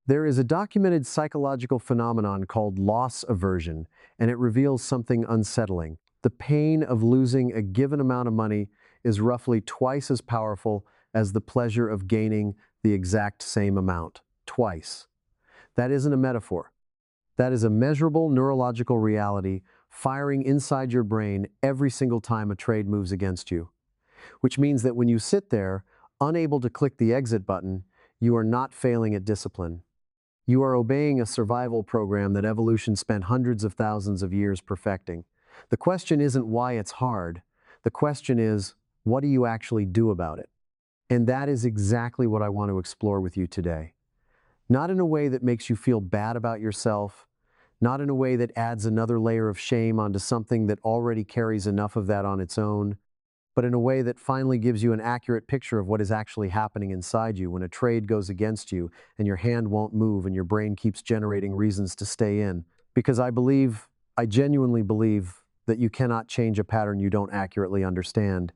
There is a documented psychological phenomenon called loss aversion, and it reveals something unsettling. The pain of losing a given amount of money is roughly twice as powerful as the pleasure of gaining the exact same amount. Twice. That isn't a metaphor. That is a measurable neurological reality firing inside your brain every single time a trade moves against you. Which means that when you sit there, unable to click the exit button, you are not failing at discipline. You are obeying a survival program that evolution spent hundreds of thousands of years perfecting. The question isn't why it's hard. The question is, what do you actually do about it? And that is exactly what I want to explore with you today. Not in a way that makes you feel bad about yourself, not in a way that adds another layer of shame onto something that already carries enough of that on its own, but in a way that finally gives you an accurate picture of what is actually happening inside you when a trade goes against you and your hand won't move and your brain keeps generating reasons to stay in. Because I genuinely believe that you cannot change a pattern you don't accurately understand.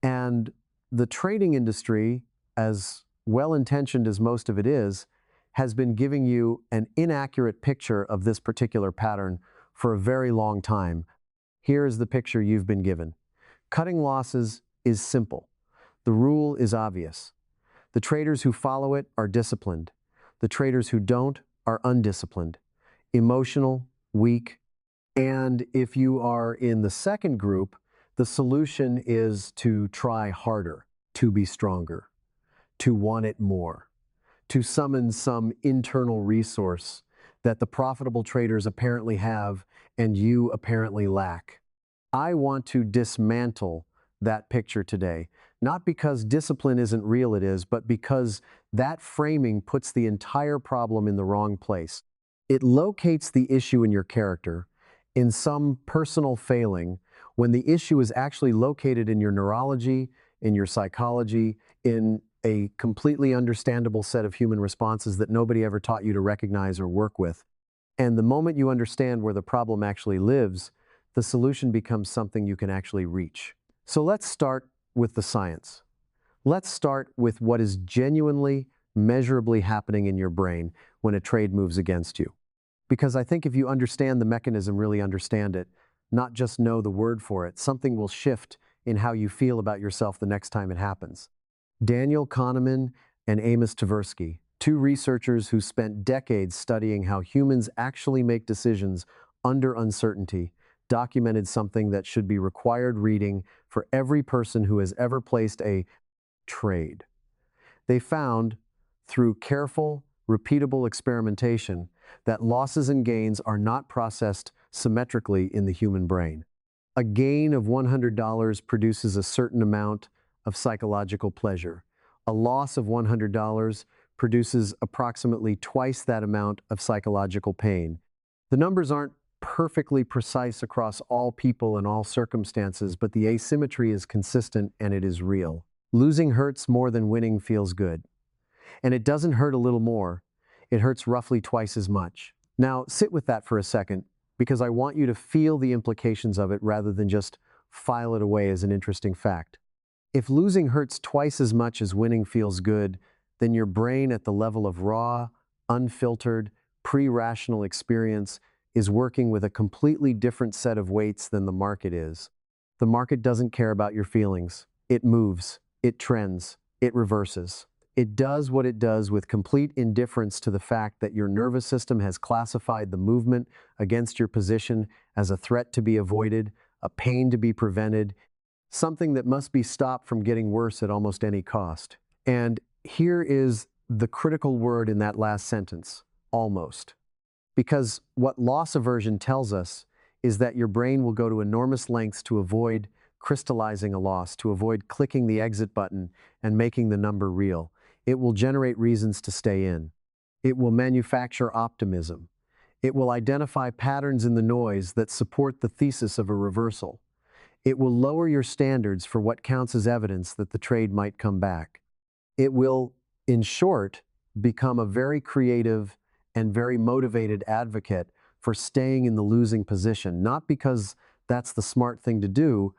And the trading industry, as well-intentioned as most of it is, has been giving you an inaccurate picture of this particular pattern for a very long time. Here is the picture you've been given. Cutting losses is simple. The rule is obvious. The traders who follow it are disciplined. The traders who don't are undisciplined, emotional, weak, and if you are in the second group, the solution is to try harder, to be stronger, to want it more, to summon some internal resource that the profitable traders apparently have and you apparently lack. I want to dismantle that picture today, not because discipline isn't real, it is, but because that framing puts the entire problem in the wrong place. It locates the issue in your character, in some personal failing, when the issue is actually located in your neurology, in your psychology, in a completely understandable set of human responses that nobody ever taught you to recognize or work with. And the moment you understand where the problem actually lives, the solution becomes something you can actually reach. So let's start with the science. Let's start with what is genuinely, measurably happening in your brain when a trade moves against you. Because I think if you understand the mechanism, really understand it, not just know the word for it, something will shift in how you feel about yourself the next time it happens. Daniel Kahneman and Amos Tversky, two researchers who spent decades studying how humans actually make decisions under uncertainty, documented something that should be required reading for every person who has ever placed a trade. They found, through careful, repeatable experimentation, that losses and gains are not processed symmetrically in the human brain. A gain of $100 produces a certain amount of psychological pleasure. A loss of $100 produces approximately twice that amount of psychological pain. The numbers aren't perfectly precise across all people and all circumstances, but the asymmetry is consistent and it is real. Losing hurts more than winning feels good. And it doesn't hurt a little more, it hurts roughly twice as much. Now, sit with that for a second, because I want you to feel the implications of it rather than just file it away as an interesting fact. If losing hurts twice as much as winning feels good, then your brain at the level of raw, unfiltered, pre-rational experience is working with a completely different set of weights than the market is. The market doesn't care about your feelings. It moves, it trends, it reverses. It does what it does with complete indifference to the fact that your nervous system has classified the movement against your position as a threat to be avoided, a pain to be prevented, something that must be stopped from getting worse at almost any cost. And here is the critical word in that last sentence, almost. Because what loss aversion tells us is that your brain will go to enormous lengths to avoid crystallizing a loss, to avoid clicking the exit button and making the number real. It will generate reasons to stay in. It will manufacture optimism. It will identify patterns in the noise that support the thesis of a reversal. It will lower your standards for what counts as evidence that the trade might come back. It will, in short, become a very creative and very motivated advocate for staying in the losing position, not because that's the smart thing to do,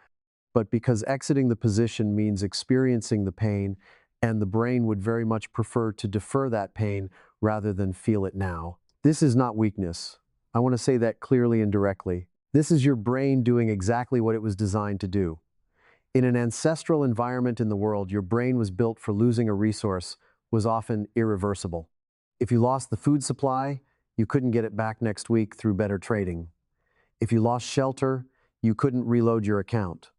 but because exiting the position means experiencing the pain, and the brain would very much prefer to defer that pain rather than feel it now. This is not weakness. I want to say that clearly and directly. This is your brain doing exactly what it was designed to do. In an ancestral environment in the world, your brain was built for losing a resource was often irreversible. If you lost the food supply, you couldn't get it back next week through better trading. If you lost shelter, you couldn't reload your account.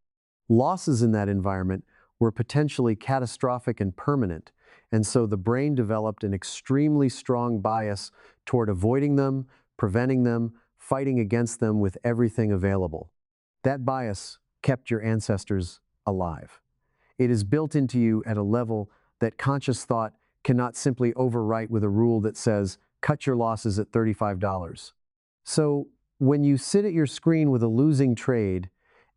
Losses in that environment were potentially catastrophic and permanent, and so the brain developed an extremely strong bias toward avoiding them, preventing them, fighting against them with everything available. That bias kept your ancestors alive. It is built into you at a level that conscious thought cannot simply overwrite with a rule that says, cut your losses at $35. So when you sit at your screen with a losing trade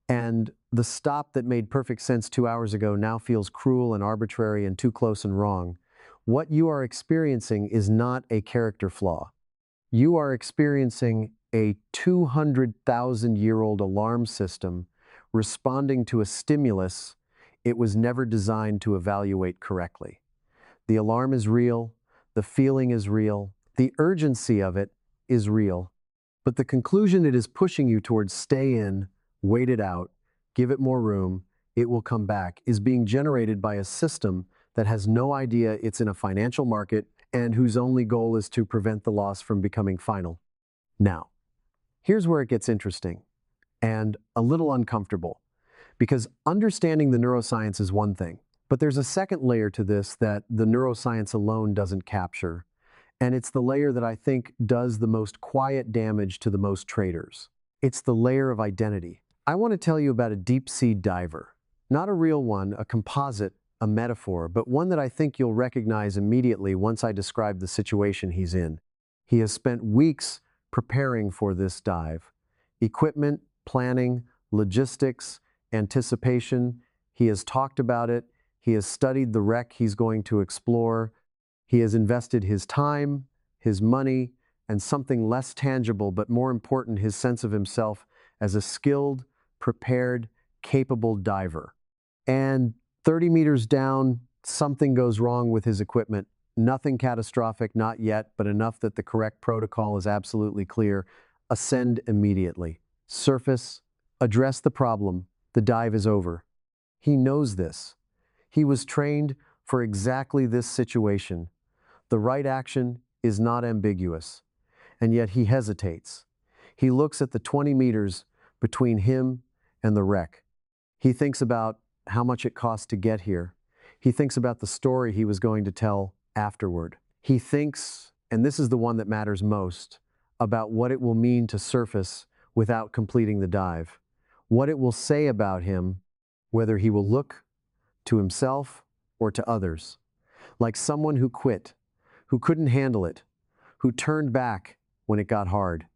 and the stop that made perfect sense 2 hours ago now feels cruel and arbitrary and too close and wrong, what you are experiencing is not a character flaw. You are experiencing a 200,000-year-old alarm system responding to a stimulus it was never designed to evaluate correctly. The alarm is real, the feeling is real, the urgency of it is real, but the conclusion it is pushing you towards stay in, wait it out, give it more room, it will come back, is being generated by a system that has no idea it's in a financial market and whose only goal is to prevent the loss from becoming final. Now, here's where it gets interesting and a little uncomfortable, because understanding the neuroscience is one thing, but there's a second layer to this that the neuroscience alone doesn't capture, and it's the layer that I think does the most quiet damage to the most traders. It's the layer of identity. I want to tell you about a deep-sea diver. Not a real one, a composite, a metaphor, but one that I think you'll recognize immediately once I describe the situation he's in. He has spent weeks preparing for this dive. Equipment, planning, logistics, anticipation. He has talked about it. He has studied the wreck he's going to explore. He has invested his time, his money, and something less tangible, but more important, his sense of himself as a skilled, prepared, capable diver. And 30 meters down, something goes wrong with his equipment. Nothing catastrophic, not yet, but enough that the correct protocol is absolutely clear. Ascend immediately. Surface, address the problem. The dive is over. He knows this. He was trained for exactly this situation. The right action is not ambiguous, and yet he hesitates. He looks at the 20 meters between him and the wreck. He thinks about how much it cost to get here. He thinks about the story he was going to tell afterward. He thinks, and this is the one that matters most, about what it will mean to surface without completing the dive. What it will say about him, whether he will look to himself or to others. Like someone who quit, who couldn't handle it, who turned back when it got hard.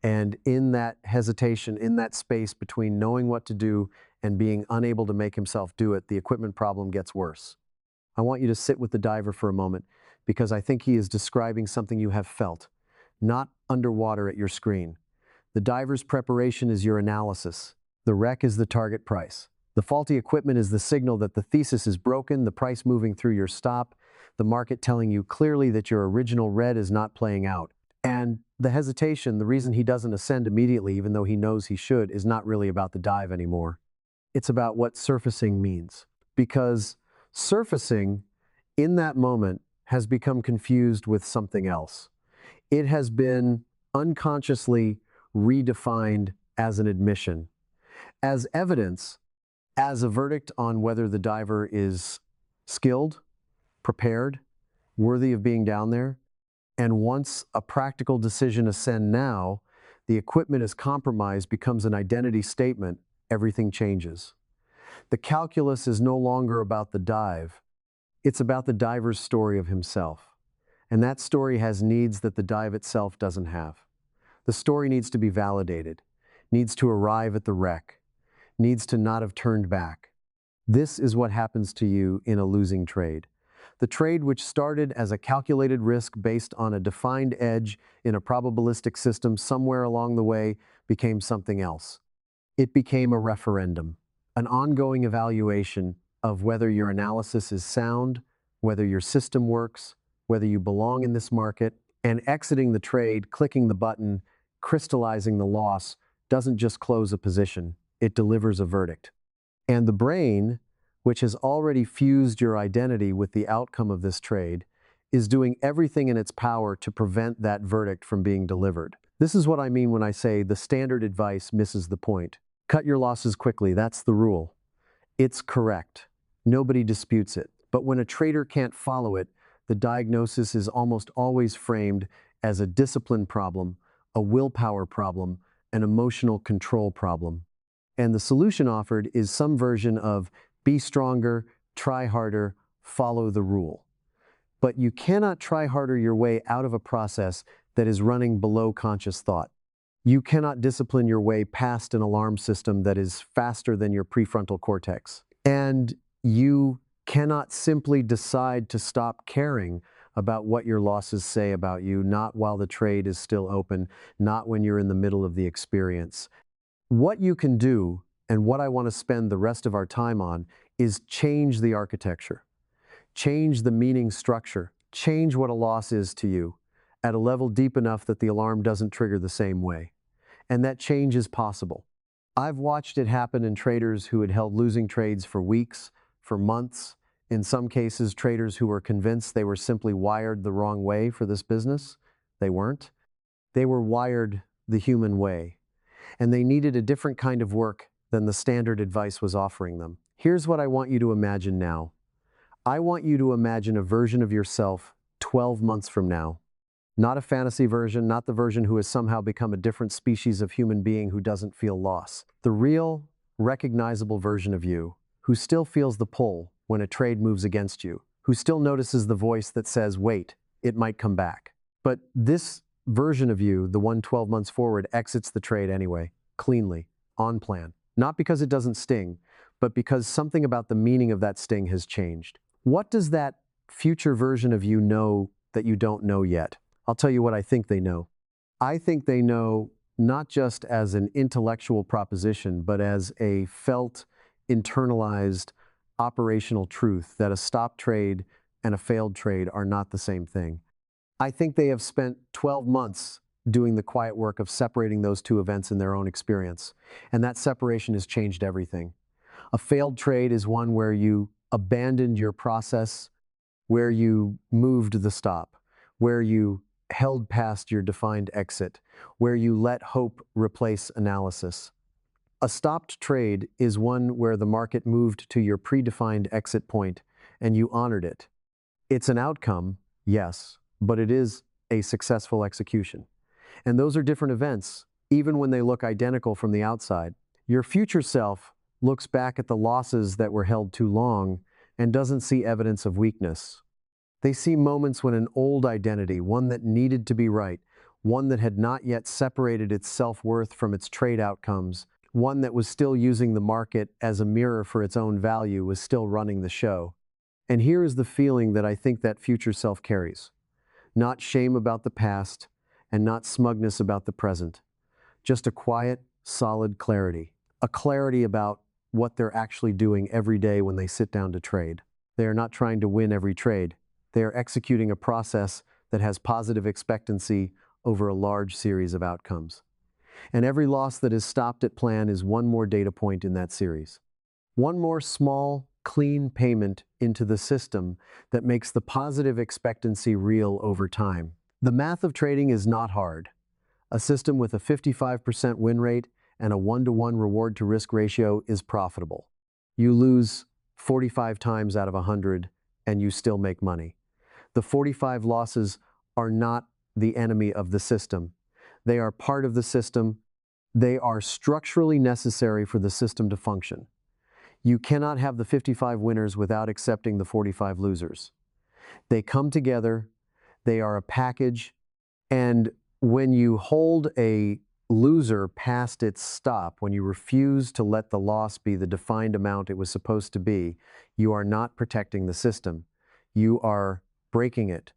And in that hesitation, in that space between knowing what to do and being unable to make himself do it, the equipment problem gets worse. I want you to sit with the diver for a moment because I think he is describing something you have felt, not underwater at your screen. The diver's preparation is your analysis. The wreck is the target price. The faulty equipment is the signal that the thesis is broken, the price moving through your stop, the market telling you clearly that your original red is not playing out. And the hesitation, the reason he doesn't ascend immediately, even though he knows he should, is not really about the dive anymore. It's about what surfacing means. Because surfacing, in that moment, has become confused with something else. It has been unconsciously redefined as an admission, as evidence, as a verdict on whether the diver is skilled, prepared, worthy of being down there. And once a practical decision ascend now, the equipment is compromised, becomes an identity statement, everything changes. The calculus is no longer about the dive. It's about the diver's story of himself. And that story has needs that the dive itself doesn't have. The story needs to be validated, needs to arrive at the wreck, needs to not have turned back. This is what happens to you in a losing trade. The trade, which started as a calculated risk based on a defined edge in a probabilistic system somewhere along the way, became something else. It became a referendum, an ongoing evaluation of whether your analysis is sound, whether your system works, whether you belong in this market, and exiting the trade, clicking the button, crystallizing the loss, doesn't just close a position, it delivers a verdict. And the brain, which has already fused your identity with the outcome of this trade, is doing everything in its power to prevent that verdict from being delivered. This is what I mean when I say the standard advice misses the point. Cut your losses quickly, that's the rule. It's correct. Nobody disputes it. But when a trader can't follow it, the diagnosis is almost always framed as a discipline problem, a willpower problem, an emotional control problem. And the solution offered is some version of be stronger, try harder, follow the rule. But you cannot try harder your way out of a process that is running below conscious thought. You cannot discipline your way past an alarm system that is faster than your prefrontal cortex. And you cannot simply decide to stop caring about what your losses say about you, not while the trade is still open, not when you're in the middle of the experience. What you can do, and what I want to spend the rest of our time on, is change the architecture. Change the meaning structure. Change what a loss is to you at a level deep enough that the alarm doesn't trigger the same way. And that change is possible. I've watched it happen in traders who had held losing trades for weeks, for months. In some cases, traders who were convinced they were simply wired the wrong way for this business. They weren't. They were wired the human way. And they needed a different kind of work than the standard advice was offering them. Here's what I want you to imagine now. I want you to imagine a version of yourself 12 months from now. Not a fantasy version, not the version who has somehow become a different species of human being who doesn't feel loss. The real, recognizable version of you, who still feels the pull when a trade moves against you, who still notices the voice that says, wait, it might come back. But this version of you, the one 12 months forward, exits the trade anyway, cleanly, on plan. Not because it doesn't sting, but because something about the meaning of that sting has changed. What does that future version of you know that you don't know yet? I'll tell you what I think they know. I think they know not just as an intellectual proposition, but as a felt, internalized, operational truth that a stop trade and a failed trade are not the same thing. I think they have spent 12 months doing the quiet work of separating those two events in their own experience, and that separation has changed everything. A failed trade is one where you abandoned your process, where you moved the stop, where you held past your defined exit, where you let hope replace analysis. A stopped trade is one where the market moved to your predefined exit point and you honored it. It's an outcome, yes, but it is a successful execution. And those are different events, even when they look identical from the outside. Your future self looks back at the losses that were held too long and doesn't see evidence of weakness. They see moments when an old identity, one that needed to be right, one that had not yet separated its self-worth from its trade outcomes, one that was still using the market as a mirror for its own value, was still running the show. And here is the feeling that I think that future self carries. Not shame about the past, and not smugness about the present. Just a quiet, solid clarity. A clarity about what they're actually doing every day when they sit down to trade. They are not trying to win every trade. They are executing a process that has positive expectancy over a large series of outcomes. And every loss that is stopped at plan is one more data point in that series. One more small, clean payment into the system that makes the positive expectancy real over time. The math of trading is not hard. A system with a 55% win rate and a 1-to-1 reward to risk ratio is profitable. You lose 45 times out of 100 and you still make money. The 45 losses are not the enemy of the system. They are part of the system. They are structurally necessary for the system to function. You cannot have the 55 winners without accepting the 45 losers. They come together, they are a package, and when you hold a loser past its stop, when you refuse to let the loss be the defined amount it was supposed to be, you are not protecting the system. You are breaking it.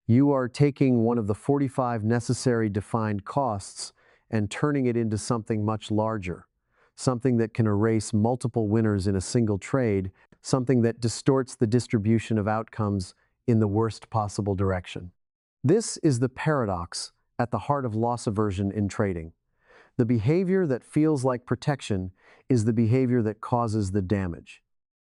You are taking one of the 45 necessary defined costs and turning it into something much larger, something that can erase multiple winners in a single trade, something that distorts the distribution of outcomes in the worst possible direction. This is the paradox at the heart of loss aversion in trading. The behavior that feels like protection is the behavior that causes the damage.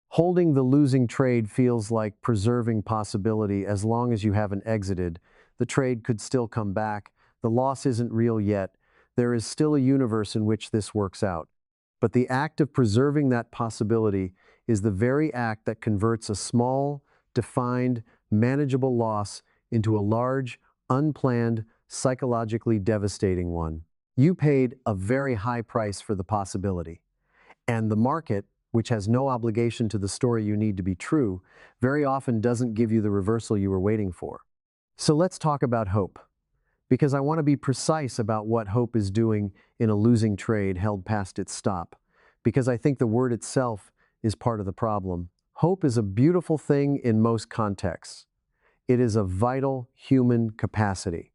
Holding the losing trade feels like preserving possibility. As long as you haven't exited, the trade could still come back. The loss isn't real yet. There is still a universe in which this works out. But the act of preserving that possibility is the very act that converts a small, defined, manageable loss into a large, unplanned, psychologically devastating one. You paid a very high price for the possibility. And the market, which has no obligation to the story you need to be true, very often doesn't give you the reversal you were waiting for. So let's talk about hope, because I want to be precise about what hope is doing in a losing trade held past its stop, because I think the word itself is part of the problem. Hope is a beautiful thing in most contexts. It is a vital human capacity.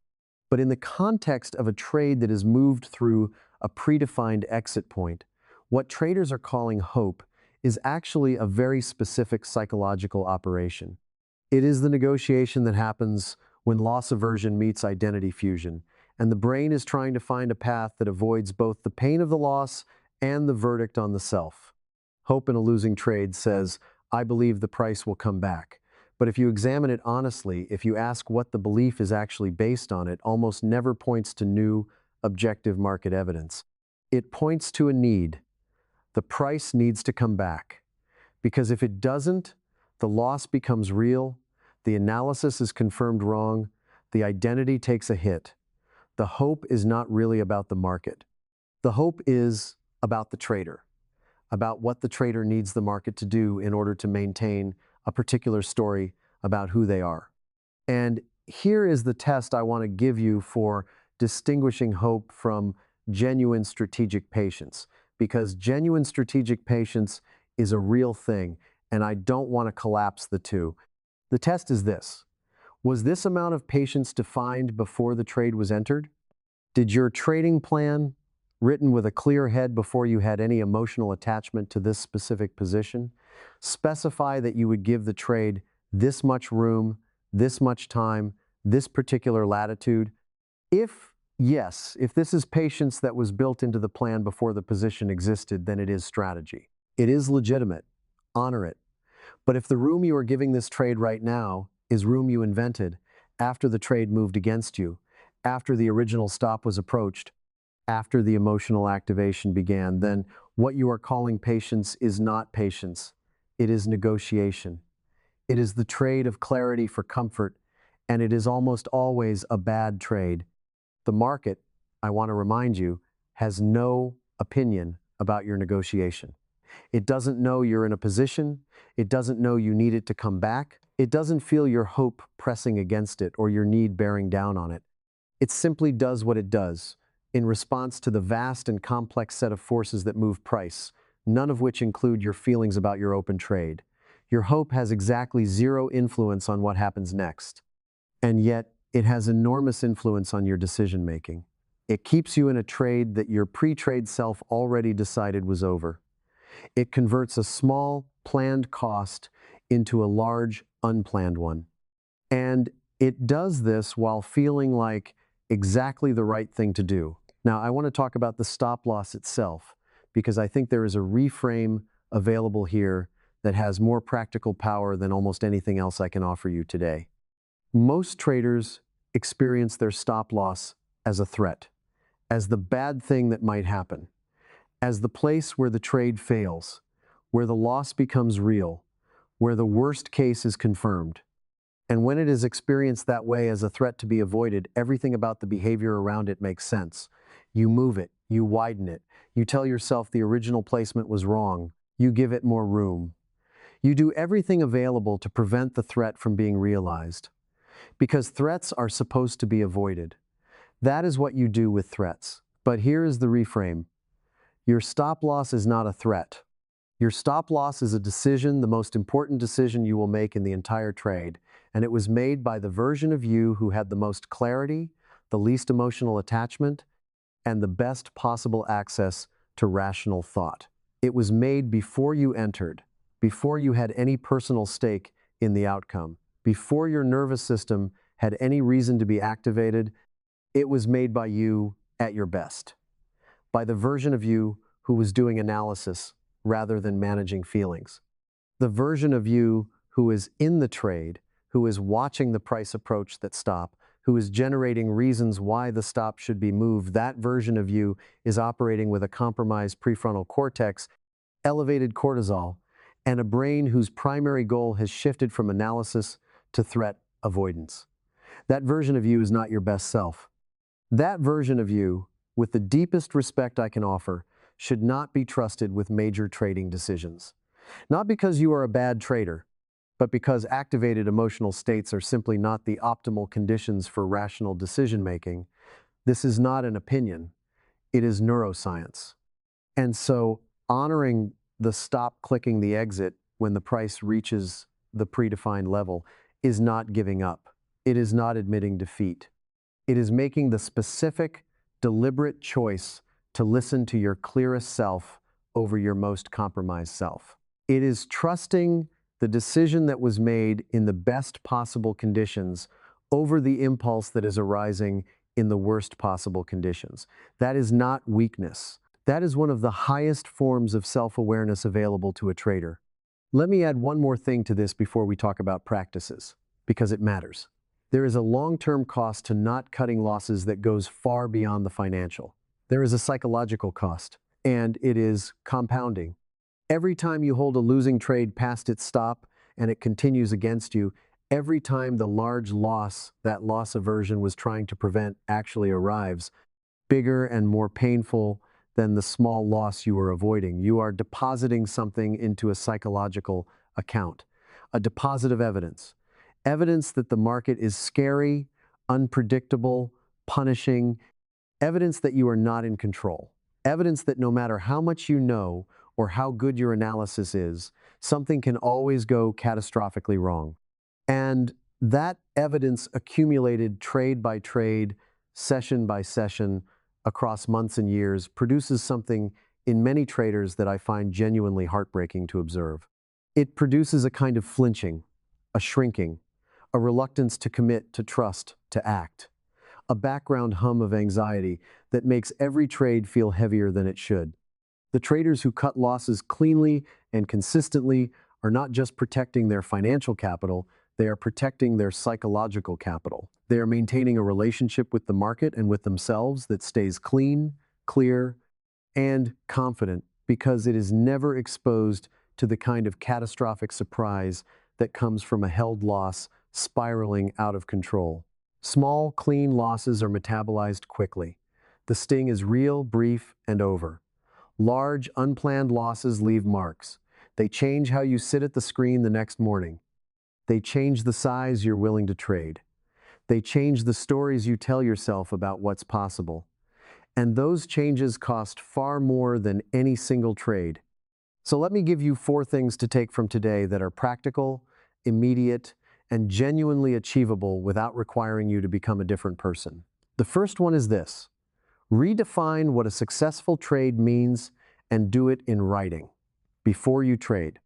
But in the context of a trade that is moved through a predefined exit point, what traders are calling hope is actually a very specific psychological operation. It is the negotiation that happens when loss aversion meets identity fusion, and the brain is trying to find a path that avoids both the pain of the loss and the verdict on the self. Hope in a losing trade says, I believe the price will come back. But if you examine it honestly, if you ask what the belief is actually based on, it almost never points to new, objective market evidence. It points to a need. The price needs to come back. Because if it doesn't, the loss becomes real, the analysis is confirmed wrong, the identity takes a hit. The hope is not really about the market. The hope is about the trader, about what the trader needs the market to do in order to maintain a particular story about who they are. And here is the test I want to give you for distinguishing hope from genuine strategic patience, because genuine strategic patience is a real thing, and I don't want to collapse the two. The test is this. Was this amount of patience defined before the trade was entered? Did your trading plan, written with a clear head before you had any emotional attachment to this specific position, specify that you would give the trade this much room, this much time, this particular latitude? If yes, if this is patience that was built into the plan before the position existed, then it is strategy. It is legitimate. Honor it. But if the room you are giving this trade right now is room you invented after the trade moved against you, after the original stop was approached, after the emotional activation began, then what you are calling patience is not patience. It is negotiation. It is the trade of clarity for comfort, and it is almost always a bad trade. The market, I want to remind you, has no opinion about your negotiation. It doesn't know you're in a position. It doesn't know you need it to come back. It doesn't feel your hope pressing against it or your need bearing down on it. It simply does what it does in response to the vast and complex set of forces that move price, none of which include your feelings about your open trade. Your hope has exactly zero influence on what happens next. And yet, it has enormous influence on your decision-making. It keeps you in a trade that your pre-trade self already decided was over. It converts a small, planned cost into a large, unplanned one. And it does this while feeling like exactly the right thing to do. Now, I want to talk about the stop loss itself, because I think there is a reframe available here that has more practical power than almost anything else I can offer you today. Most traders experience their stop loss as a threat, as the bad thing that might happen, as the place where the trade fails, where the loss becomes real, where the worst case is confirmed. And when it is experienced that way as a threat to be avoided, everything about the behavior around it makes sense. You move it, you widen it, you tell yourself the original placement was wrong, you give it more room. You do everything available to prevent the threat from being realized, because threats are supposed to be avoided. That is what you do with threats. But here is the reframe. Your stop loss is not a threat. Your stop loss is a decision, the most important decision you will make in the entire trade, and it was made by the version of you who had the most clarity, the least emotional attachment, and the best possible access to rational thought. It was made before you entered, before you had any personal stake in the outcome, before your nervous system had any reason to be activated, it was made by you at your best, by the version of you who was doing analysis rather than managing feelings. The version of you who is in the trade, who is watching the price approach that stop, who is generating reasons why the stop should be moved, that version of you is operating with a compromised prefrontal cortex, elevated cortisol, and a brain whose primary goal has shifted from analysis to threat avoidance. That version of you is not your best self. That version of you, with the deepest respect I can offer, should not be trusted with major trading decisions. Not because you are a bad trader, but because activated emotional states are simply not the optimal conditions for rational decision-making. This is not an opinion, it is neuroscience. And so, honoring the stop clicking the exit when the price reaches the predefined level is not giving up. It is not admitting defeat. It is making the specific, deliberate choice to listen to your clearest self over your most compromised self. It is trusting the decision that was made in the best possible conditions over the impulse that is arising in the worst possible conditions. That is not weakness. That is one of the highest forms of self-awareness available to a trader. Let me add one more thing to this before we talk about practices, because it matters. There is a long-term cost to not cutting losses that goes far beyond the financial. There is a psychological cost, and it is compounding. Every time you hold a losing trade past its stop and it continues against you, every time the large loss that loss aversion was trying to prevent actually arrives, bigger and more painful than the small loss you were avoiding, you are depositing something into a psychological account, a deposit of evidence. Evidence that the market is scary, unpredictable, punishing, evidence that you are not in control, evidence that no matter how much you know or how good your analysis is, something can always go catastrophically wrong. And that evidence accumulated trade by trade, session by session, across months and years, produces something in many traders that I find genuinely heartbreaking to observe. It produces a kind of flinching, a shrinking, a reluctance to commit, to trust, to act, a background hum of anxiety that makes every trade feel heavier than it should. The traders who cut losses cleanly and consistently are not just protecting their financial capital, they are protecting their psychological capital. They are maintaining a relationship with the market and with themselves that stays clean, clear, and confident because it is never exposed to the kind of catastrophic surprise that comes from a held loss spiraling out of control. Small, clean losses are metabolized quickly. The sting is real, brief, and over. Large, unplanned losses leave marks. They change how you sit at the screen the next morning. They change the size you're willing to trade. They change the stories you tell yourself about what's possible. And those changes cost far more than any single trade. So let me give you 4 things to take from today that are practical, immediate, and genuinely achievable without requiring you to become a different person. The first one is this: redefine what a successful trade means and do it in writing. Before you trade,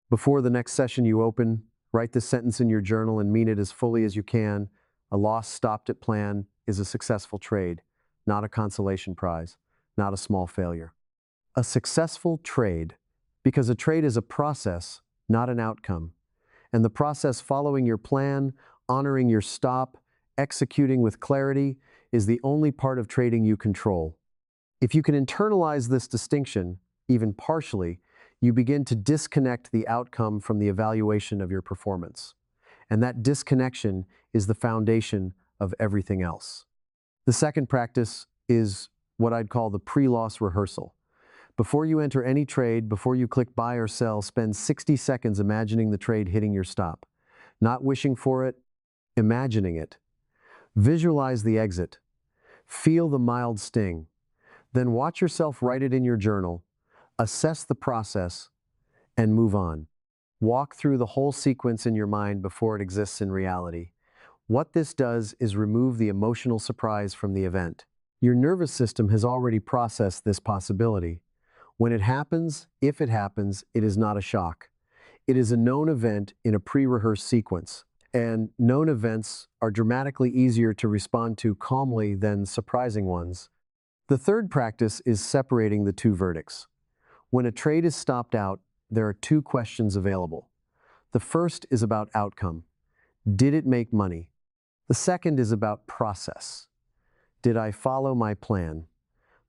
before the next session you open, write this sentence in your journal and mean it as fully as you can. A loss stopped at plan is a successful trade, not a consolation prize, not a small failure. A successful trade, because a trade is a process, not an outcome. And the process following your plan, honoring your stop, executing with clarity, is the only part of trading you control. If you can internalize this distinction, even partially, you begin to disconnect the outcome from the evaluation of your performance. And that disconnection is the foundation of everything else. The second practice is what I'd call the pre-loss rehearsal. Before you enter any trade, before you click buy or sell, spend 60 seconds imagining the trade hitting your stop. Not wishing for it, imagining it. Visualize the exit. Feel the mild sting. Then watch yourself write it in your journal, assess the process, and move on. Walk through the whole sequence in your mind before it exists in reality. What this does is remove the emotional surprise from the event. Your nervous system has already processed this possibility. When it happens, if it happens, it is not a shock. It is a known event in a pre-rehearsed sequence. and known events are dramatically easier to respond to calmly than surprising ones. The third practice is separating the two verdicts. When a trade is stopped out, there are two questions available. The first is about outcome. Did it make money? The second is about process. Did I follow my plan?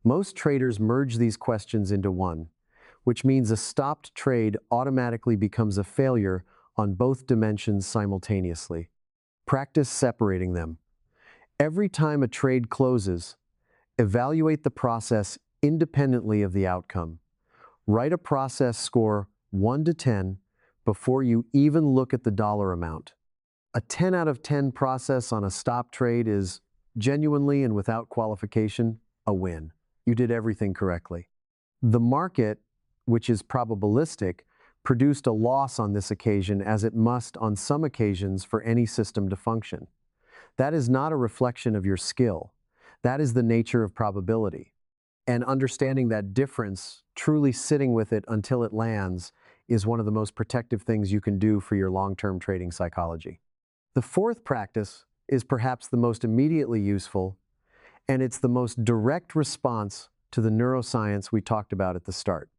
Most traders merge these questions into one, which means a stopped trade automatically becomes a failure on both dimensions simultaneously. Practice separating them. Every time a trade closes, evaluate the process independently of the outcome. Write a process score 1 to 10 before you even look at the dollar amount. A 10 out of 10 process on a stop trade is, genuinely and without qualification, a win. You did everything correctly. The market, which is probabilistic, produced a loss on this occasion as it must on some occasions for any system to function. That is not a reflection of your skill. That is the nature of probability. And understanding that difference, truly sitting with it until it lands, is one of the most protective things you can do for your long-term trading psychology. The fourth practice is perhaps the most immediately useful, and it's the most direct response to the neuroscience we talked about at the start.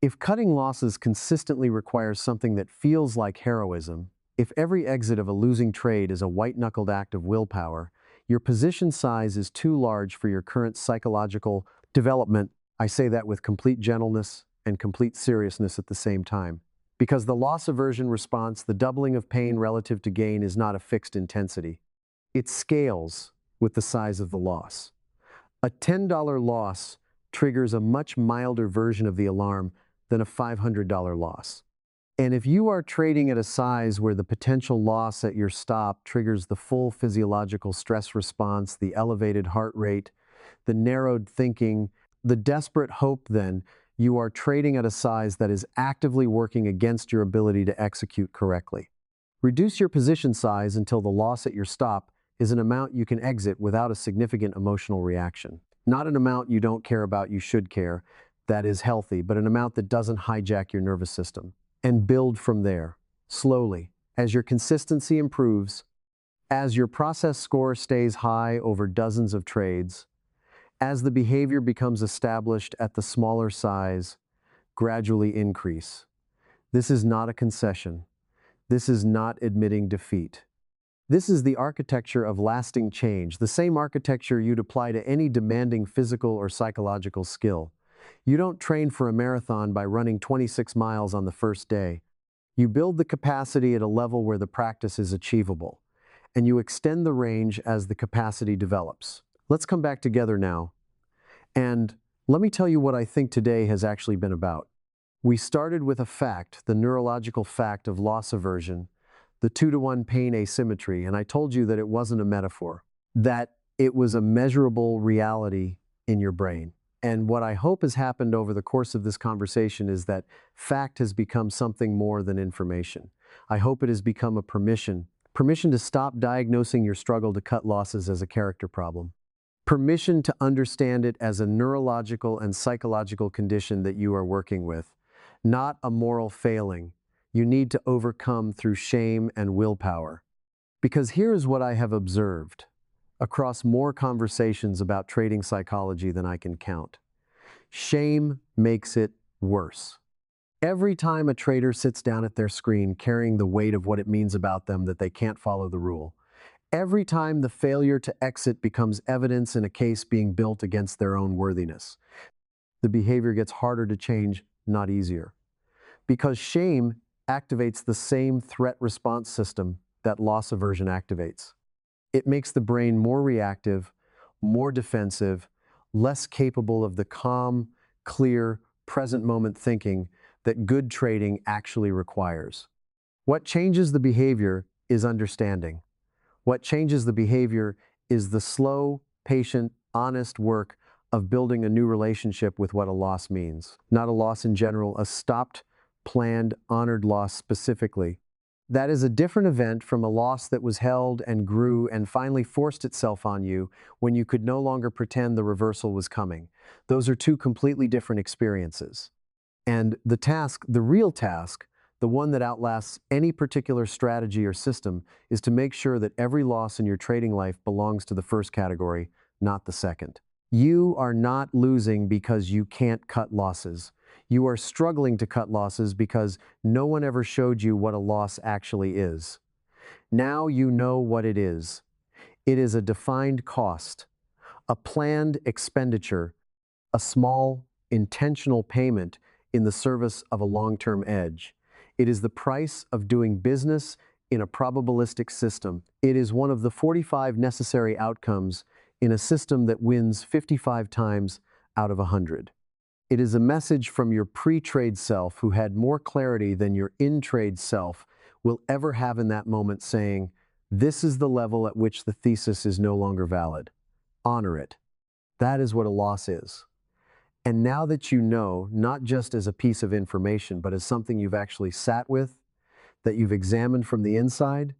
If cutting losses consistently requires something that feels like heroism, if every exit of a losing trade is a white-knuckled act of willpower, your position size is too large for your current psychological development. I say that with complete gentleness and complete seriousness at the same time. Because the loss aversion response, the doubling of pain relative to gain, is not a fixed intensity. It scales with the size of the loss. A $10 loss triggers a much milder version of the alarm than a $500 loss. And if you are trading at a size where the potential loss at your stop triggers the full physiological stress response, the elevated heart rate, the narrowed thinking, the desperate hope, then you are trading at a size that is actively working against your ability to execute correctly. Reduce your position size until the loss at your stop is an amount you can exit without a significant emotional reaction. Not an amount you don't care about, you should care, that is healthy, but an amount that doesn't hijack your nervous system. And build from there, slowly, as your consistency improves, as your process score stays high over dozens of trades, as the behavior becomes established at the smaller size, gradually increase. This is not a concession. This is not admitting defeat. This is the architecture of lasting change, the same architecture you'd apply to any demanding physical or psychological skill. You don't train for a marathon by running 26 miles on the first day. You build the capacity at a level where the practice is achievable, and you extend the range as the capacity develops. Let's come back together now, and let me tell you what I think today has actually been about. We started with a fact, the neurological fact of loss aversion, the 2-to-1 pain asymmetry, and I told you that it wasn't a metaphor, that it was a measurable reality in your brain. And what I hope has happened over the course of this conversation is that fact has become something more than information. I hope it has become a permission to stop diagnosing your struggle to cut losses as a character problem. Permission to understand it as a neurological and psychological condition that you are working with, not a moral failing you need to overcome through shame and willpower. Because here is what I have observed across more conversations about trading psychology than I can count. Shame makes it worse. Every time a trader sits down at their screen carrying the weight of what it means about them that they can't follow the rule, every time the failure to exit becomes evidence in a case being built against their own worthiness, the behavior gets harder to change, not easier. Because shame activates the same threat response system that loss aversion activates. It makes the brain more reactive, more defensive, less capable of the calm, clear, present moment thinking that good trading actually requires. What changes the behavior is understanding. What changes the behavior is the slow, patient, honest work of building a new relationship with what a loss means. Not a loss in general, a stopped, planned, honored loss specifically. That is a different event from a loss that was held and grew and finally forced itself on you when you could no longer pretend the reversal was coming. Those are two completely different experiences. And the real task, the one that outlasts any particular strategy or system, is to make sure that every loss in your trading life belongs to the first category, not the second. You are not losing because you can't cut losses. You are struggling to cut losses because no one ever showed you what a loss actually is. Now you know what it is. It is a defined cost, a planned expenditure, a small, intentional payment in the service of a long-term edge. It is the price of doing business in a probabilistic system. It is one of the 45 necessary outcomes in a system that wins 55 times out of 100. It is a message from your pre-trade self who had more clarity than your in-trade self will ever have in that moment, saying, "This is the level at which the thesis is no longer valid. Honor it." That is what a loss is. And now that you know, not just as a piece of information, but as something you've actually sat with, that you've examined from the inside,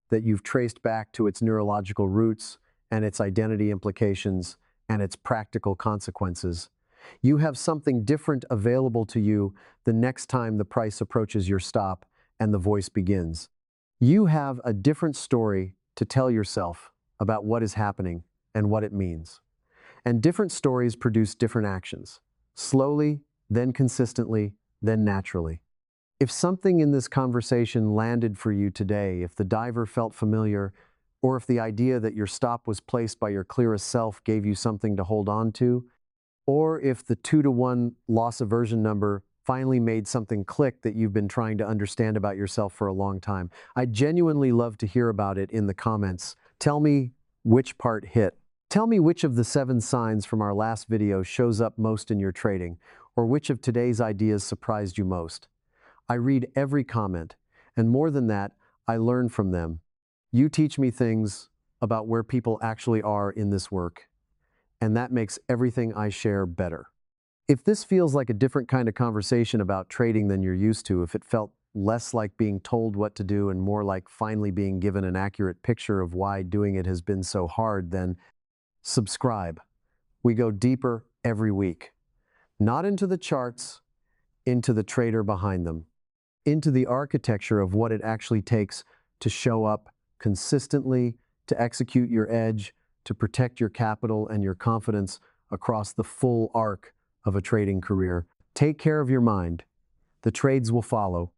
that you've traced back to its neurological roots and its identity implications and its practical consequences, you have something different available to you the next time the price approaches your stop and the voice begins. You have a different story to tell yourself about what is happening and what it means. And different stories produce different actions, slowly, then consistently, then naturally. If something in this conversation landed for you today, if the diver felt familiar, or if the idea that your stop was placed by your clearest self gave you something to hold on to, or if the 2-to-1 loss aversion number finally made something click that you've been trying to understand about yourself for a long time, I'd genuinely love to hear about it in the comments. Tell me which part hit. Tell me which of the 7 signs from our last video shows up most in your trading, or which of today's ideas surprised you most. I read every comment, and more than that, I learn from them. You teach me things about where people actually are in this work, and that makes everything I share better. If this feels like a different kind of conversation about trading than you're used to, if it felt less like being told what to do and more like finally being given an accurate picture of why doing it has been so hard, then subscribe. We go deeper every week. Not into the charts, into the trader behind them. Into the architecture of what it actually takes to show up consistently, to execute your edge, to protect your capital and your confidence across the full arc of a trading career. Take care of your mind. The trades will follow.